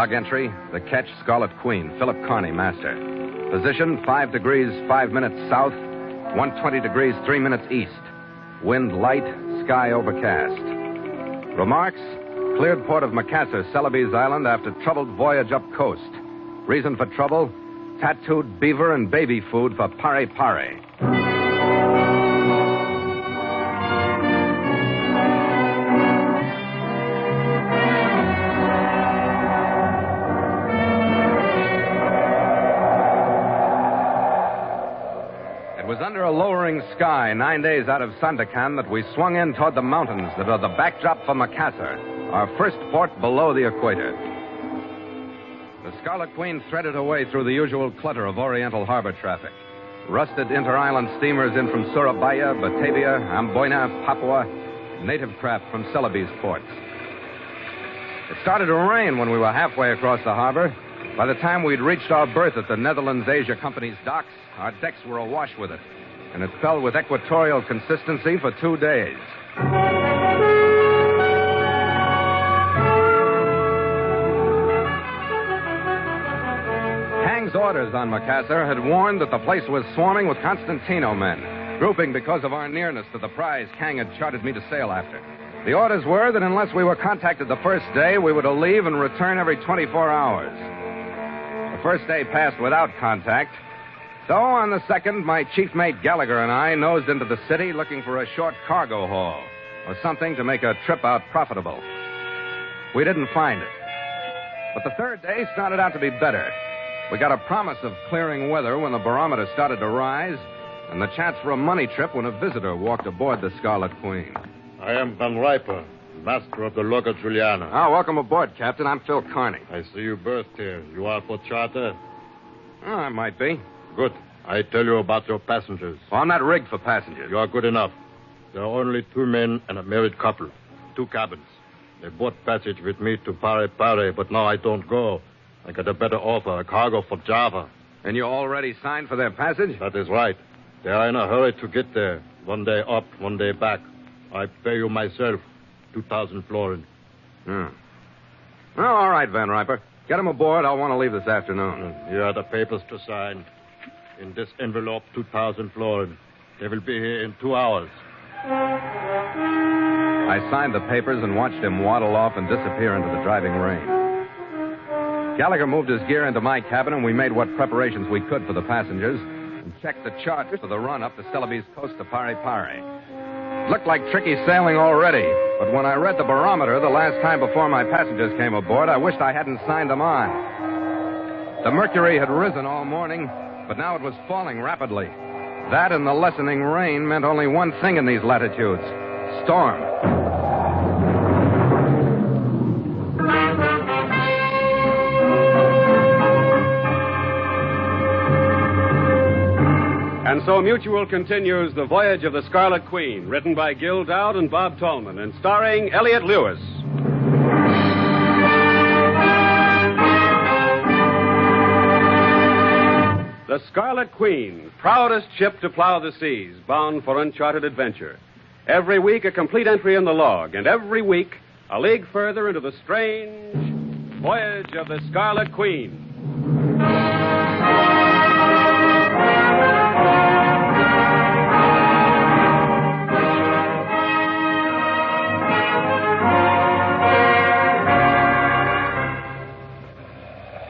Log entry, the ketch Scarlet Queen, Philip Carney, master. Position, 5 degrees, 5 minutes south, 120 degrees, 3 minutes east. Wind light, sky overcast. Remarks, cleared port of Macassar, Celebes Island after troubled voyage up coast. Reason for trouble, tattooed beaver and baby food for Pare. It was under a lowering sky 9 days out of Sandakan that we swung in toward the mountains that are the backdrop for Macassar, our first port below the equator. The Scarlet Queen threaded her way through the usual clutter of Oriental harbor traffic. Rusted inter-island steamers in from Surabaya, Batavia, Amboina, Papua, native craft from Celebes ports. It started to rain when we were halfway across the harbor. By the time we'd reached our berth at the Netherlands Asia Company's docks, our decks were awash with it, and it fell with equatorial consistency for 2 days. Hang's orders on Macassar had warned that the place was swarming with Constantino men, grouping because of our nearness to the prize Kang had chartered me to sail after. The orders were that unless we were contacted the first day, we were to leave and return every 24 hours. The first day passed without contact. So on the second, my chief mate Gallagher and I nosed into the city looking for a short cargo haul or something to make a trip out profitable. We didn't find it. But the third day started out to be better. We got a promise of clearing weather when the barometer started to rise, and the chance for a money trip when a visitor walked aboard the Scarlet Queen. I am Van Riper, master of the Logger Juliana. Welcome aboard, Captain. I'm Phil Carney. I see you berthed here. You are for charter? I might be. Good. I tell you about your passengers. Well, I'm not rigged for passengers. You are good enough. There are only 2 men and a married couple. 2 cabins. They bought passage with me to Pare, but now I don't go. I got a better offer, a cargo for Java. And you already signed for their passage? That is right. They are in a hurry to get there. 1 day up, 1 day back. I pay you myself 2,000 florins. Well, all right, Van Riper. Get them aboard. I'll want to leave this afternoon. Here are the papers to sign. In this envelope, 2,000 florins. They will be here in 2 hours. I signed the papers and watched him waddle off and disappear into the driving rain. Gallagher moved his gear into my cabin, and we made what preparations we could for the passengers and checked the chart for the run up the Celebes coast to Pare. It looked like tricky sailing already, but when I read the barometer the last time before my passengers came aboard, I wished I hadn't signed them on. The mercury had risen all morning, but now it was falling rapidly. That and the lessening rain meant only one thing in these latitudes: storm. And so Mutual continues The Voyage of the Scarlet Queen, written by Gil Dowd and Bob Tallman, and starring Elliot Lewis. The Scarlet Queen, proudest ship to plow the seas, bound for uncharted adventure. Every week, a complete entry in the log, and every week, a league further into the strange Voyage of the Scarlet Queen.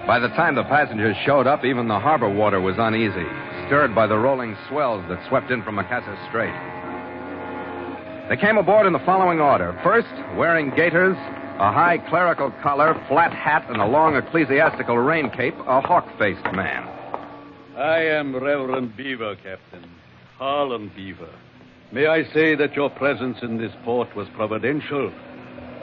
By the time the passengers showed up, even the harbor water was uneasy, stirred by the rolling swells that swept in from Macassar Strait. They came aboard in the following order. First, wearing gaiters, a high clerical collar, flat hat, and a long ecclesiastical rain cape, a hawk-faced man. I am Reverend Beaver, Captain. Harlan Beaver. May I say that your presence in this port was providential?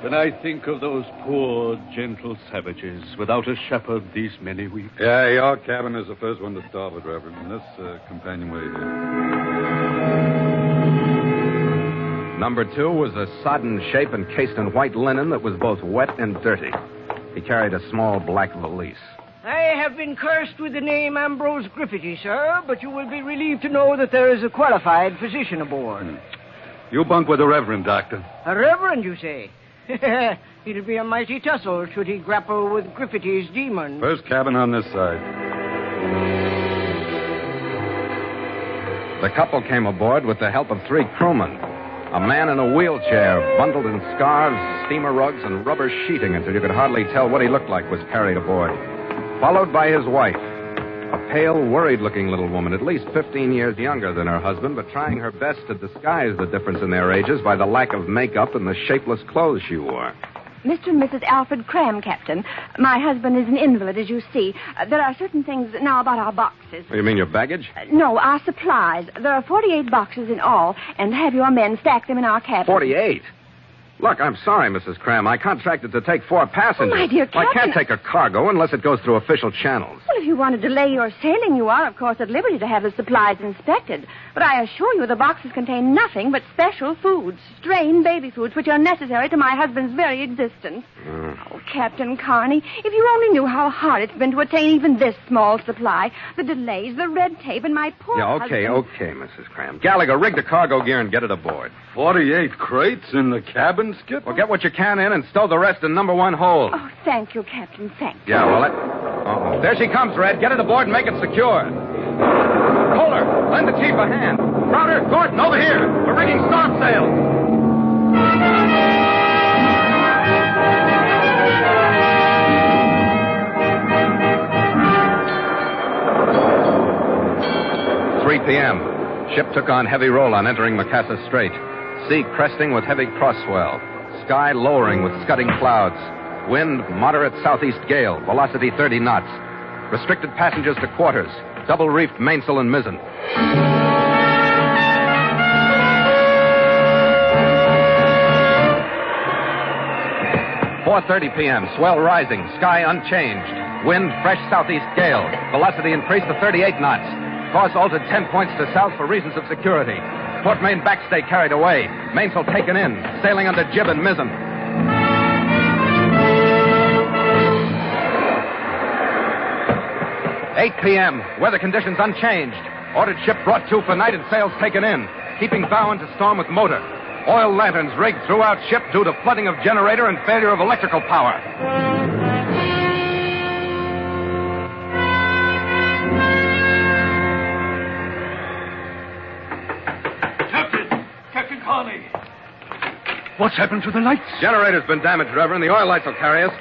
When I think of those poor, gentle savages without a shepherd these many weeks. Yeah, your cabin is the first one to starboard, Reverend. And this companionway here. Number 2 was a sodden shape encased in white linen that was both wet and dirty. He carried a small black valise. I have been cursed with the name Ambrose Griffiths, sir, but you will be relieved to know that there is a qualified physician aboard. You bunk with the Reverend, Doctor. A reverend, you say? It'll be a mighty tussle should he grapple with Griffity's demon. First cabin on this side. The couple came aboard with the help of 3 crewmen. A man in a wheelchair, bundled in scarves, steamer rugs, and rubber sheeting until you could hardly tell what he looked like, was carried aboard. Followed by his wife, a pale, worried-looking little woman, at least 15 years younger than her husband, but trying her best to disguise the difference in their ages by the lack of makeup and the shapeless clothes she wore. Mr. and Mrs. Alfred Cram, Captain. My husband is an invalid, as you see. There are certain things now about our boxes. You mean your baggage? No, our supplies. There are 48 boxes in all, and have your men stack them in our cabin. 48? Look, I'm sorry, Mrs. Cram. I contracted to take 4 passengers. Oh, my dear Well, I Captain, can't take a cargo unless it goes through official channels. Well, if you want to delay your sailing, you are, of course, at liberty to have the supplies inspected. But I assure you the boxes contain nothing but special foods, strained baby foods, which are necessary to my husband's very existence. Oh, Captain Carney, if you only knew how hard it's been to attain even this small supply. The delays, the red tape, and my poor Okay, husband... okay, Mrs. Cram. Gallagher, rig the cargo gear and get it aboard. 48 crates in the cabin, Skipper? Well, get what you can in and stow the rest in number 1 hold. Oh, thank you, Captain, thank you. Yeah, well, Uh-oh. There she comes, Red. Get it aboard and make it secure. Kohler, lend the chief a hand. Crowder, Gordon, over here. We're rigging storm sails. p.m. Ship took on heavy roll on entering Macassar Strait. Sea cresting with heavy cross-swell. Sky lowering with scudding clouds. Wind, moderate southeast gale. Velocity 30 knots. Restricted passengers to quarters. Double-reefed mainsail and mizzen. 4:30 p.m. Swell rising. Sky unchanged. Wind, fresh southeast gale. Velocity increased to 38 knots. Course altered 10 points to south for reasons of security. Port main backstay carried away. Mainsail taken in. Sailing under jib and mizzen. 8 p.m. Weather conditions unchanged. Ordered ship brought to for night and sails taken in. Keeping bow into storm with motor. Oil lanterns rigged throughout ship due to flooding of generator and failure of electrical power. Captain Carney. What's happened to the lights? Generator's been damaged, Reverend. The oil lights will carry us.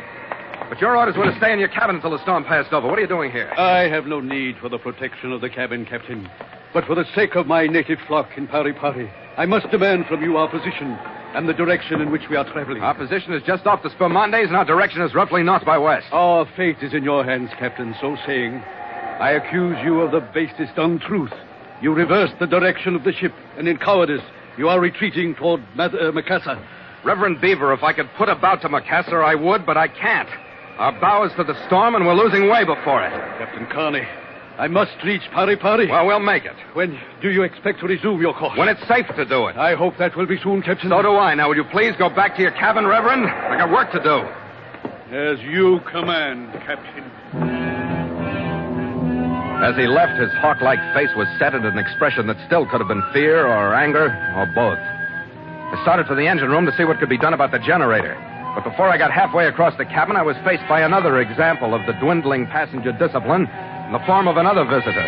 But your orders were to stay in your cabin until the storm passed over. What are you doing here? I have no need for the protection of the cabin, Captain. But for the sake of my native flock in Pare, I must demand from you our position and the direction in which we are traveling. Our position is just off the Spermondes, and our direction is roughly north by west. Our fate is in your hands, Captain. So saying, I accuse you of the basest untruth. You reversed the direction of the ship, and in cowardice, you are retreating toward Macassar. Reverend Beaver, if I could put about to Macassar, I would, but I can't. Our bow is to the storm, and we're losing way before it. Captain Carney, I must reach Pare. Well, we'll make it. When do you expect to resume your course? When it's safe to do it. I hope that will be soon, Captain. So do I. Now, would you please go back to your cabin, Reverend? I got work to do. As you command, Captain. As he left, his hawk-like face was set in an expression that still could have been fear or anger or both. I started for the engine room to see what could be done about the generator. But before I got halfway across the cabin, I was faced by another example of the dwindling passenger discipline in the form of another visitor.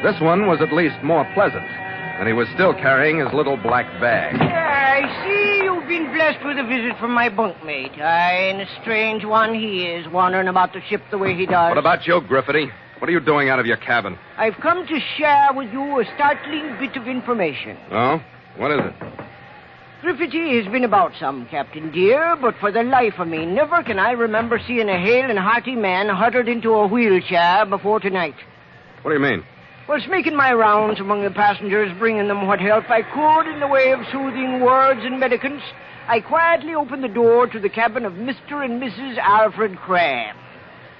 This one was at least more pleasant, and he was still carrying his little black bag. I see you've been blessed with a visit from my bunkmate. Aye, and a strange one he is, wandering about the ship the way he does. What about you, Griffity? What are you doing out of your cabin? I've come to share with you a startling bit of information. Oh? What is it? Griffity has been about some, Captain dear, but for the life of me, never can I remember seeing a hale and hearty man huddled into a wheelchair before tonight. What do you mean? Was making my rounds among the passengers, bringing them what help I could in the way of soothing words and medicaments, I quietly opened the door to the cabin of Mr. and Mrs. Alfred Cram.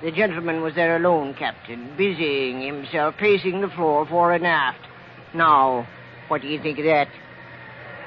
The gentleman was there alone, Captain, busying himself, pacing the floor fore and aft. Now, what do you think of that?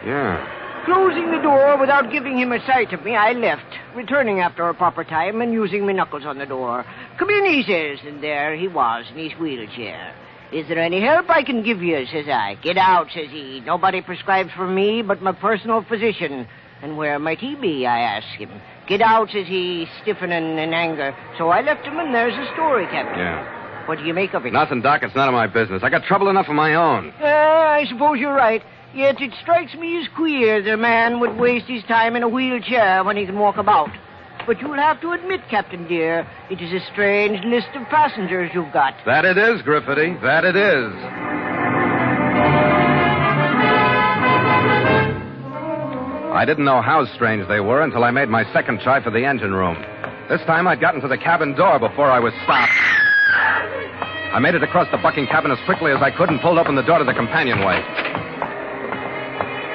Yeah. Closing the door without giving him a sight of me, I left, returning after a proper time and using my knuckles on the door. Come in, he says, and there he was in his wheelchair. Is there any help I can give you, says I. Get out, says he. Nobody prescribes for me but my personal physician. And where might he be, I asked him. Get out, says he, stiffening in anger. So I left him, and there's the story, Captain. Yeah. What do you make of it? Nothing, Doc. It's none of my business. I got trouble enough of my own. I suppose you're right. Yet it strikes me as queer that a man would waste his time in a wheelchair when he can walk about. But you'll have to admit, Captain dear, it is a strange list of passengers you've got. That it is, Griffity. That it is. I didn't know how strange they were until I made my second try for the engine room. This time I'd gotten to the cabin door before I was stopped. I made it across the bucking cabin as quickly as I could and pulled open the door to the companionway.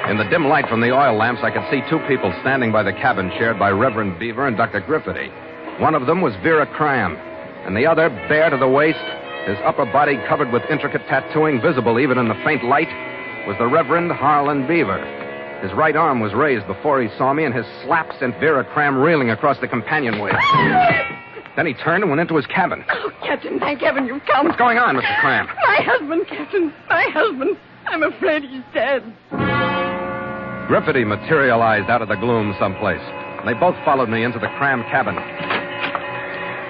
In the dim light from the oil lamps, I could see two people standing by the cabin shared by Reverend Beaver and Dr. Griffity. One of them was Vera Cram, and the other, bare to the waist, his upper body covered with intricate tattooing visible even in the faint light, was the Reverend Harlan Beaver. His right arm was raised before he saw me, and his slap sent Vera Cram reeling across the companionway. Then he turned and went into his cabin. Oh, Captain, thank heaven you've come. What's going on, Mr. Cram? My husband, Captain. My husband. I'm afraid he's dead. Griffity materialized out of the gloom someplace. They both followed me into the Cram cabin.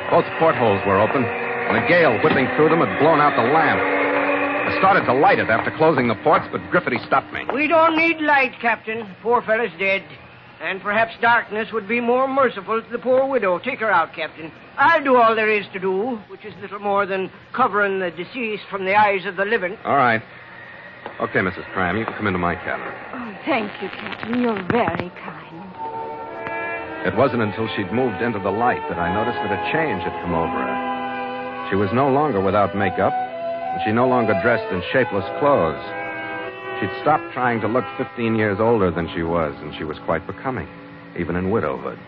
Both portholes were open, and a gale whipping through them had blown out the lamp. I started to light it after closing the ports, but Griffity stopped me. We don't need light, Captain. Poor fellow's dead. And perhaps darkness would be more merciful to the poor widow. Take her out, Captain. I'll do all there is to do, which is little more than covering the deceased from the eyes of the living. All right. Okay, Mrs. Cram, you can come into my cabin. Oh, thank you, Captain. You're very kind. It wasn't until she'd moved into the light that I noticed that a change had come over her. She was no longer without makeup, and she no longer dressed in shapeless clothes. She'd stopped trying to look 15 years older than she was, and she was quite becoming, even in widowhood.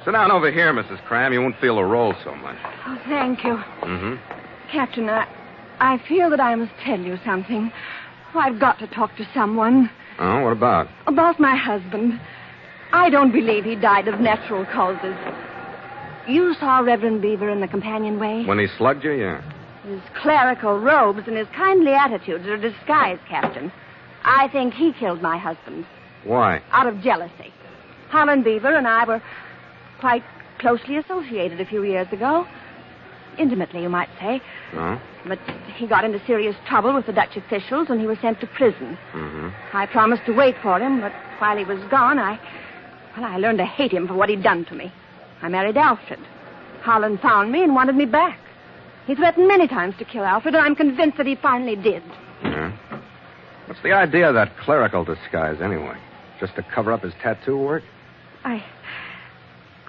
Sit down over here, Mrs. Cram. You won't feel the roll so much. Oh, thank you. Mm-hmm. Captain, I feel that I must tell you something. Oh, I've got to talk to someone. Oh, what about? About my husband. I don't believe he died of natural causes. You saw Reverend Beaver in the companionway? When he slugged you, yeah. His clerical robes and his kindly attitudes are a disguise, Captain. I think he killed my husband. Why? Out of jealousy. Harlan Beaver and I were quite closely associated a few years ago. Intimately, you might say. Oh? But he got into serious trouble with the Dutch officials, and he was sent to prison. Mm-hmm. I promised to wait for him, but while he was gone, I learned to hate him for what he'd done to me. I married Alfred. Harlan found me and wanted me back. He threatened many times to kill Alfred, and I'm convinced that he finally did. Yeah? What's the idea of that clerical disguise, anyway? Just to cover up his tattoo work?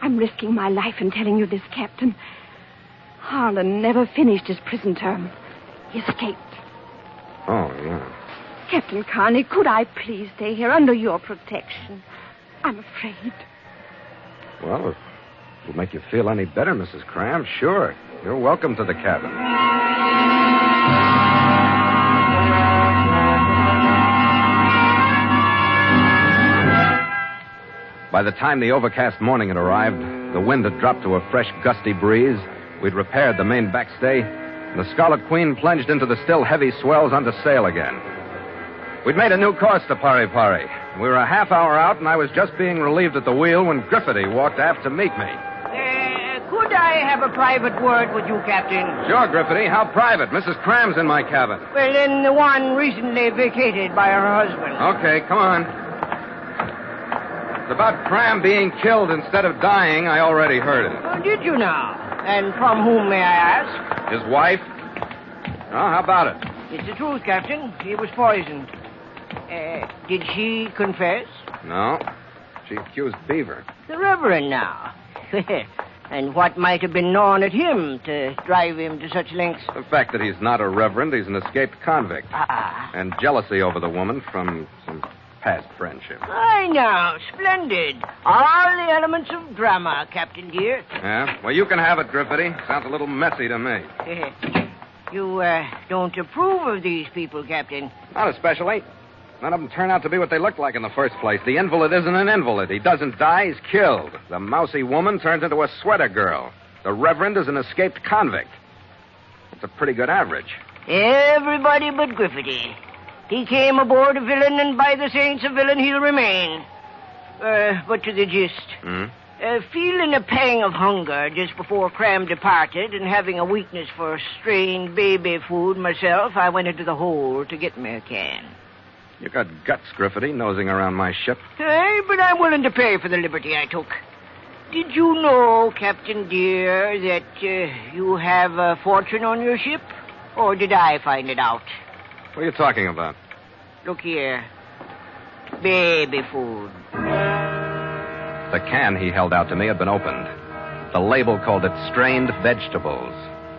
I'm risking my life in telling you this, Captain. Harlan never finished his prison term. He escaped. Oh, yeah. Captain Carney, could I please stay here under your protection? I'm afraid. Well, if it'll make you feel any better, Mrs. Cram, sure. You're welcome to the cabin. By the time the overcast morning had arrived, the wind had dropped to a fresh, gusty breeze. We'd repaired the main backstay, and the Scarlet Queen plunged into the still heavy swells under sail again. We'd made a new course to Pare. We were a half hour out, and I was just being relieved at the wheel when Griffity walked aft to meet me. Could I have a private word with you, Captain? Sure, Griffity. How private? Mrs. Cram's in my cabin. Well, then the one recently vacated by her husband. Okay, come on. It's about Cram being killed instead of dying. I already heard it. Oh, did you now? And from whom, may I ask? His wife? Oh, how about it? It's the truth, Captain. He was poisoned. Did she confess? No. She accused Beaver. The Reverend now. And what might have been gnawing at him to drive him to such lengths? The fact that he's not a reverend, he's an escaped convict. And jealousy over the woman from some past friendship. Aye, now, splendid. All the elements of drama, Captain dear. Yeah? Well, you can have it, Griffity. Sounds a little messy to me. You don't approve of these people, Captain? Not especially. None of them turn out to be what they look like in the first place. The invalid isn't an invalid. He doesn't die, he's killed. The mousy woman turns into a sweater girl. The reverend is an escaped convict. It's a pretty good average. Everybody but Griffity. He came aboard a villain, and by the saints, a villain he'll remain. But to the gist. Feeling a pang of hunger just before Cram departed and having a weakness for strained baby food myself, I went into the hold to get me a can. You got guts, Griffity, nosing around my ship. Hey, but I'm willing to pay for the liberty I took. Did you know, Captain dear, that you have a fortune on your ship? Or did I find it out? What are you talking about? Look here. Baby food. The can he held out to me had been opened. The label called it strained vegetables.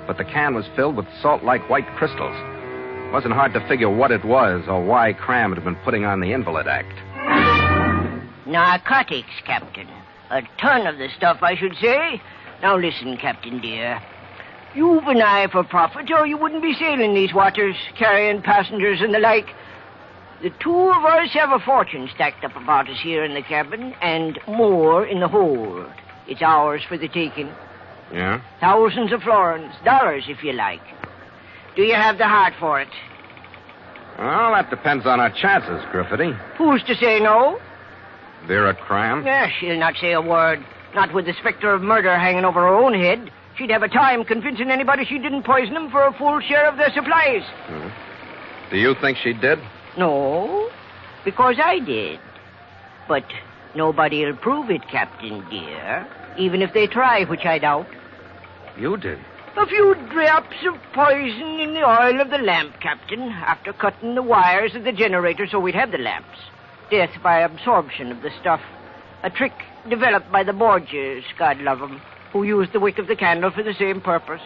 But the can was filled with salt-like white crystals. It wasn't hard to figure what it was or why Cram had been putting on the Invalid Act. Narcotics, Captain. A ton of the stuff, I should say. Now listen, Captain dear. You've an eye for profit, or you wouldn't be sailing these waters, carrying passengers and the like. The two of us have a fortune stacked up about us here in the cabin, and more in the hold. It's ours for the taking. Yeah? Thousands of florins, dollars if you like. Do you have the heart for it? Well, that depends on our chances, Griffity. Who's to say no? Vera Cram? Yeah, she'll not say a word. Not with the specter of murder hanging over her own head. She'd have a time convincing anybody she didn't poison them for a full share of their supplies. Do you think she did? No, because I did. But nobody'll prove it, Captain dear. Even if they try, which I doubt. You did? A few drops of poison in the oil of the lamp, Captain, after cutting the wires of the generator so we'd have the lamps. Death by absorption of the stuff. A trick developed by the Borgias, God love 'em, who used the wick of the candle for the same purpose.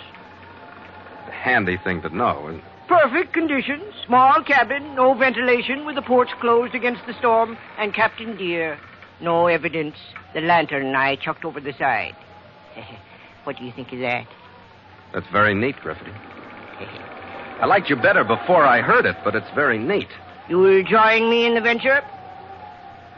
A handy thing to know, isn't it? Perfect conditions. Small cabin, no ventilation, with the ports closed against the storm. And, Captain dear, no evidence. The lantern I chucked over the side. What do you think of that? That's very neat, Griffity. I liked you better before I heard it, but it's very neat. You will join me in the venture?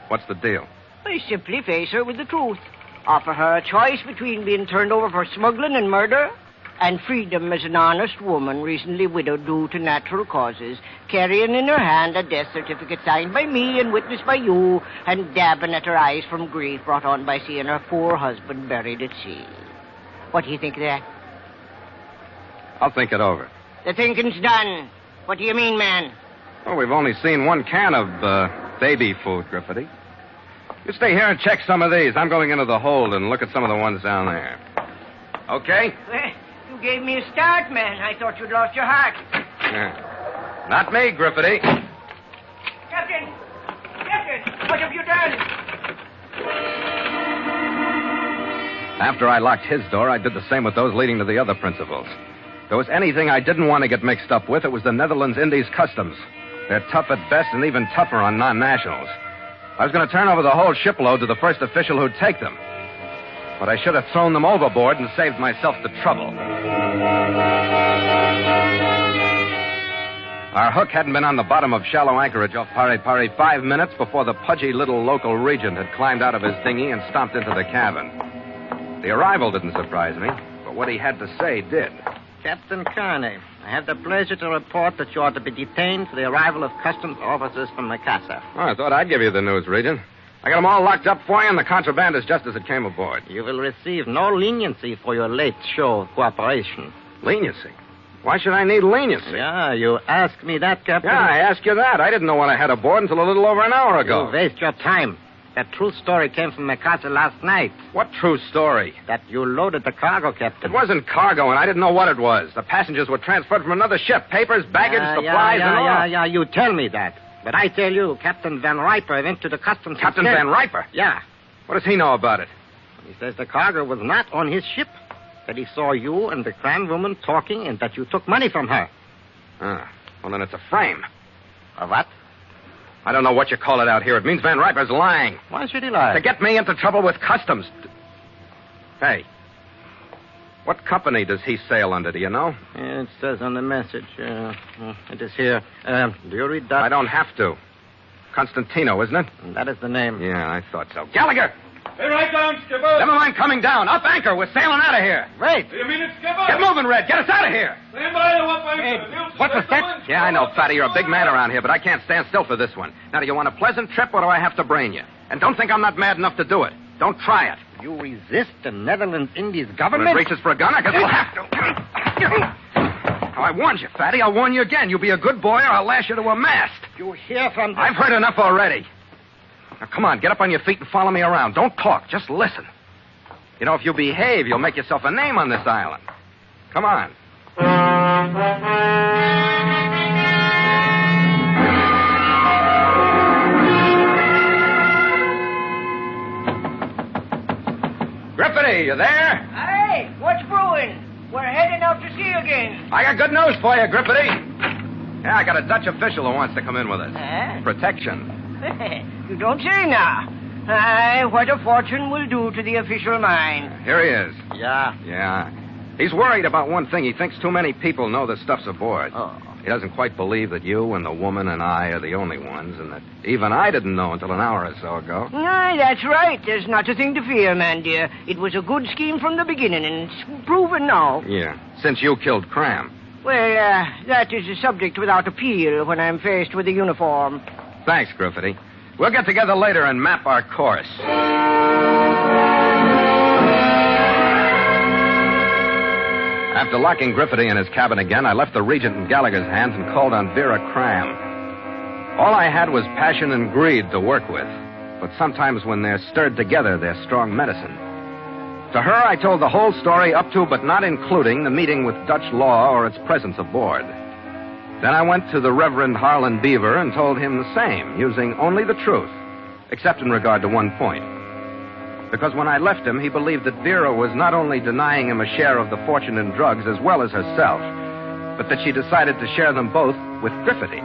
What's the deal? I simply face her with the truth. Offer her a choice between being turned over for smuggling and murder and freedom as an honest woman recently widowed due to natural causes, carrying in her hand a death certificate signed by me and witnessed by you, and dabbing at her eyes from grief brought on by seeing her poor husband buried at sea. What do you think of that? I'll think it over. The thinking's done. What do you mean, man? Well, we've only seen one can of baby food, Griffity. You stay here and check some of these. I'm going into the hold and look at some of the ones down there. Okay? You gave me a start, man. I thought you'd lost your heart. Not me, Griffity. Captain! Captain! What have you done? After I locked his door, I did the same with those leading to the other principals. If there was anything I didn't want to get mixed up with, it was the Netherlands Indies Customs. They're tough at best and even tougher on non-nationals. I was going to turn over the whole shipload to the first official who'd take them. But I should have thrown them overboard and saved myself the trouble. Our hook hadn't been on the bottom of shallow anchorage off Pare 5 minutes before the pudgy little local regent had climbed out of his dinghy and stomped into the cabin. The arrival didn't surprise me, but what he had to say did. Captain Kearney, I have the pleasure to report that you are to be detained for the arrival of customs officers from Macassar. Oh, I thought I'd give you the news, Regent. I got them all locked up for you, and the contraband is just as it came aboard. You will receive no leniency for your late show of cooperation. Leniency? Why should I need leniency? Yeah, you asked me that, Captain. Yeah, I asked you that. I didn't know what I had aboard until a little over an hour ago. You waste your time. That true story came from Macassar last night. What true story? That you loaded the cargo, Captain. It wasn't cargo, and I didn't know what it was. The passengers were transferred from another ship. Papers, baggage, supplies, and all. Yeah, you tell me that. But I tell you, Captain Van Riper went to the customs... Captain Van Riper? Yeah. What does he know about it? He says the cargo was not on his ship. That he saw you and the Cram woman talking and that you took money from her. Ah, well, then it's a frame. A what? I don't know what you call it out here. It means Van Riper's lying. Why should he lie? To get me into trouble with customs. Hey, what company does he sail under, do you know? It says on the message. It is here. Do you read that? I don't have to. Constantino, isn't it? That is the name. Yeah, I thought so. Gallagher! Hey, right down, skipper. Never mind coming down. Up anchor. We're sailing out of here. Wait. Do you mean it, skipper? Get moving, Red. Get us out of here. Stand by to up anchor. Hey, what was that? Yeah, I know, Fatty. You're a big man around here, but I can't stand still for this one. Now, do you want a pleasant trip, or do I have to brain you? And don't think I'm not mad enough to do it. Don't try it. You resist the Netherlands Indies When government? it reaches for a gun, I guess we'll have to. Oh, I warned you, Fatty. I'll warn you again. You be a good boy or I'll lash you to a mast. You hear from the... I've heard enough already. Now, come on, get up on your feet and follow me around. Don't talk, just listen. You know, if you behave, you'll make yourself a name on this island. Come on. Griffity, you there? Hey, what's brewing? We're heading out to sea again. I got good news for you, Griffity. Yeah, I got a Dutch official who wants to come in with us. Huh? Protection. You don't say now. Aye, what a fortune will do to the official mind. Here he is. Yeah. Yeah. He's worried about one thing. He thinks too many people know the stuff's aboard. Oh. He doesn't quite believe that you and the woman and I are the only ones, and that even I didn't know until an hour or so ago. Aye, that's right. There's not a thing to fear, man, dear. It was a good scheme from the beginning, and it's proven now. Yeah, since you killed Cram. Well, that is a subject without appeal when I'm faced with a uniform. Thanks, Griffity. We'll get together later and map our course. After locking Griffity in his cabin again, I left the Regent in Gallagher's hands and called on Vera Cram. All I had was passion and greed to work with. But sometimes when they're stirred together, they're strong medicine. To her, I told the whole story up to but not including the meeting with Dutch law or its presence aboard. Then I went to the Reverend Harlan Beaver and told him the same, using only the truth, except in regard to one point. Because when I left him, he believed that Vera was not only denying him a share of the fortune in drugs as well as herself, but that she decided to share them both with Griffity.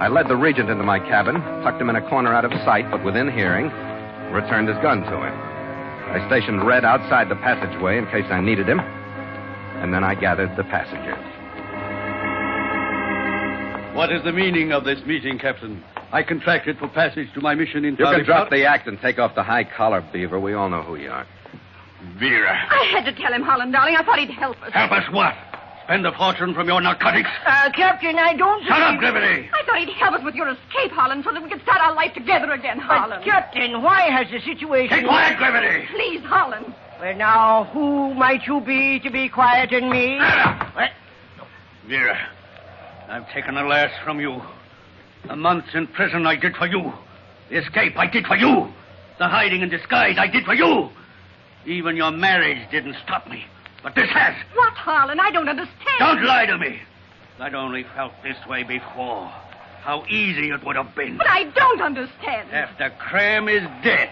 I led the Regent into my cabin, tucked him in a corner out of sight but within hearing, returned his gun to him. I stationed Red outside the passageway in case I needed him, and then I gathered the passengers. What is the meaning of this meeting, Captain? I contracted for passage to my mission in You can drop Pare. the act and take off the high collar, Beaver. We all know who you are. Vera. I had to tell him, Holland, darling. I thought he'd help us. Help us what? Spend a fortune from your narcotics? Captain, I don't... Shut up, Griffity! I thought he'd help us with your escape, Holland, so that we could start our life together again, Holland. But, Captain, why has the situation... Keep quiet, Griffity! Please, Holland. Well, now, who might you be to be quiet in me? What? Vera, I've taken a last from you. The months in prison I did for you. The escape I did for you. The hiding in disguise I did for you. Even your marriage didn't stop me. But this has. What, Holland? I don't understand. Don't lie to me. I'd only felt this way before. How easy it would have been. But I don't understand. After Cram is dead,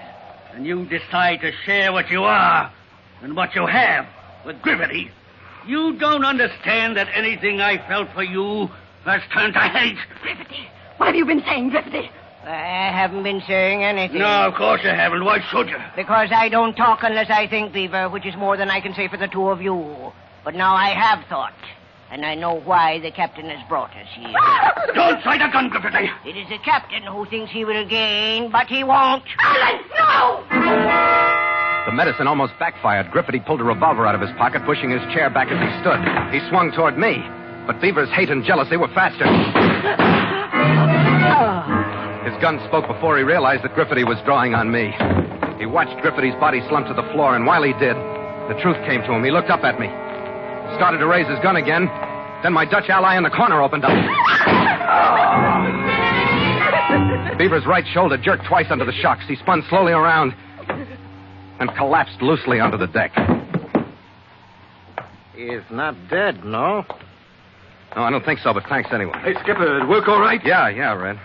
and you decide to share what you are and what you have with Griffity, you don't understand that anything I felt for you has turned to hate. Griffity. What have you been saying, Griffity? I haven't been saying anything. No, of course you haven't. Why should you? Because I don't talk unless I think, Beaver, which is more than I can say for the two of you. But now I have thought, and I know why the captain has brought us here. Don't sight a gun, Griffity. It is the captain who thinks he will gain, but he won't. Holland, no! The medicine almost backfired. Griffity pulled a revolver out of his pocket, pushing his chair back as he stood. He swung toward me, but Beaver's hate and jealousy were faster. His gun spoke before he realized that Griffity was drawing on me. He watched Griffity's body slump to the floor, and while he did, the truth came to him. He looked up at me, started to raise his gun again. Then my Dutch ally in the corner opened up. Beaver's right shoulder jerked twice under the shocks. He spun slowly around and collapsed loosely onto the deck. He's not dead, no? No, I don't think so, but thanks anyway. Hey, Skipper, it work all right? Yeah, Red.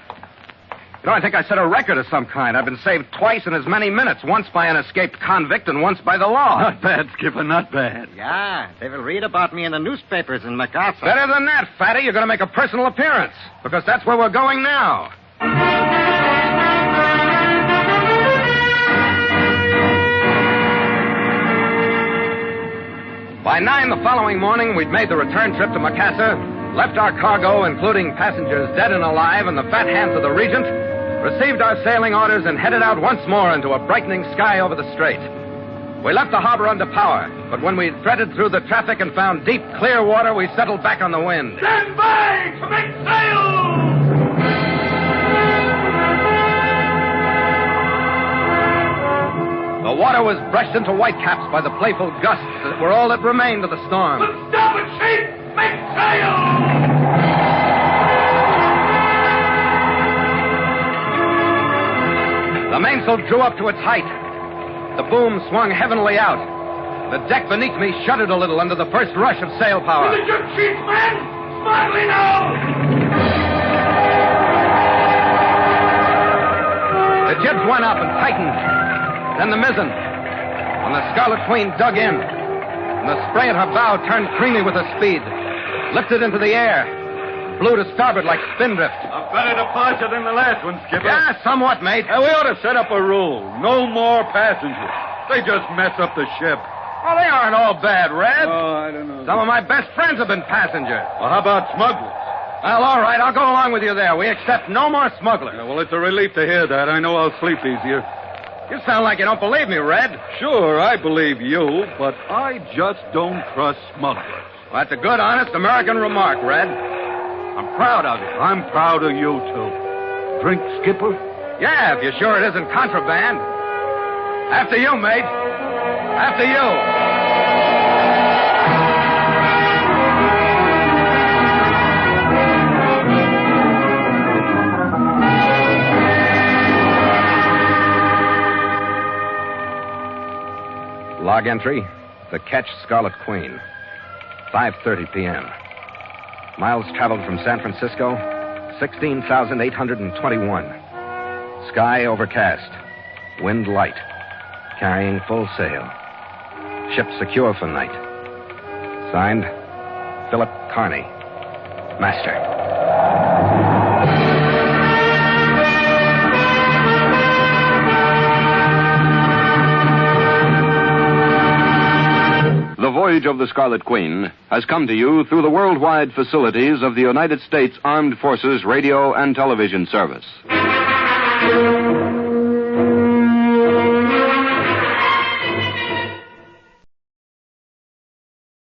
You know, I think I set a record of some kind. I've been saved twice in as many minutes, once by an escaped convict and once by the law. Not bad, Skipper, not bad. Yeah, they will read about me in the newspapers in MacArthur. Better than that, Fatty. You're going to make a personal appearance, because that's where we're going now. By 9 the following morning, we'd made the return trip to Macassar, left our cargo, including passengers dead and alive, in the fat hands of the Regent, received our sailing orders, and headed out once more into a brightening sky over the strait. We left the harbor under power, but when we threaded through the traffic and found deep, clear water, we settled back on the wind. Stand by to make sail! The water was brushed into whitecaps by the playful gusts that were all that remained of the storm. Stop it, Chief! Make sail! The mainsail drew up to its height. The boom swung heavenly out. The deck beneath me shuddered a little under the first rush of sail power. Is it your chief, man? Smartly now! The jibs went up and tightened. Then the mizzen. When the Scarlet Queen dug in, and the spray at her bow turned creamy with her speed, lifted into the air, blew to starboard like spindrift. A better departure than the last one, Skipper. Yeah, somewhat, mate. We ought to set up a rule. No more passengers. They just mess up the ship. Well, they aren't all bad, Red. Oh, I don't know. Some of my best friends have been passengers. Well, how about smugglers? Well, all right, I'll go along with you there. We accept no more smugglers. Yeah, well, it's a relief to hear that. I know I'll sleep easier. You sound like you don't believe me, Red. Sure, I believe you, but I just don't trust smugglers. Well, that's a good, honest American remark, Red. I'm proud of you. I'm proud of you, too. Drink, Skipper? Yeah, if you're sure it isn't contraband. After you, mate. After you. Log entry, the ketch Scarlet Queen, 5:30 p.m. Miles traveled from San Francisco, 16,821. Sky overcast, wind light, carrying full sail. Ship secure for night. Signed, Philip Carney, Master. The Voyage of the Scarlet Queen has come to you through the worldwide facilities of the United States Armed Forces Radio and Television Service.